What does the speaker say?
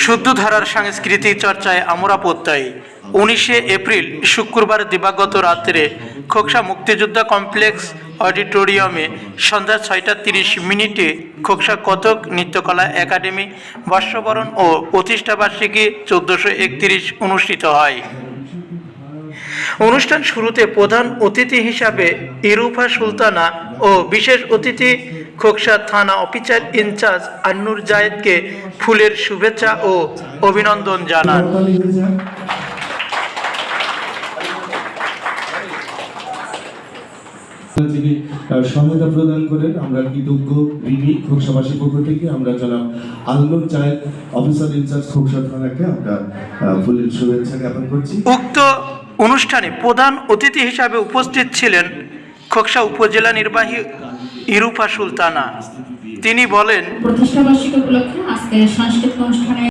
শুদ্ধধারার সাংস্কৃতিক চর্চায় আমরা প্রত্যয়ী। 19শে এপ্রিল শুক্রবার দিবাগত রাত্রে খোকসা মুক্তিযোদ্ধা কমপ্লেক্স অডিটোরিয়ামে সন্ধ্যা 6:30 খোকসা কত্থক নৃত্যকলা একাডেমি বর্ষবরণ ও প্রতিষ্ঠাবার্ষিকী 1431 অনুষ্ঠিত হয়। অনুষ্ঠান শুরুতে প্রধান অতিথি হিসাবে ইরুফা সুলতানা ও বিশেষ অতিথি খোকসা থানা অফিসার ইনচার্জ আন্নুর জায়েদকে ফুলের শুভেচ্ছা ও অভিনন্দন জানান। যিনি সহায়তা প্রদান করেন আমরা কৃতজ্ঞ ঋণী খোকসাবাসীর পক্ষ থেকে আমরা জনাব আন্নুর জায়েদ অফিসার ইনচার্জ খোকসা থানাকে আমরা ফুলের শুভেচ্ছা জ্ঞাপন করছি। উক্ত অনুষ্ঠানে প্রধান অতিথি হিসাবে উপস্থিত ছিলেন খোকসা উপজেলা নির্বাহী ইরুফা সুলতানা। তিনি বলেন, প্রতিষ্ঠাবার্ষিকী উপলক্ষে আজকে সাংস্কৃতিক অনুষ্ঠানে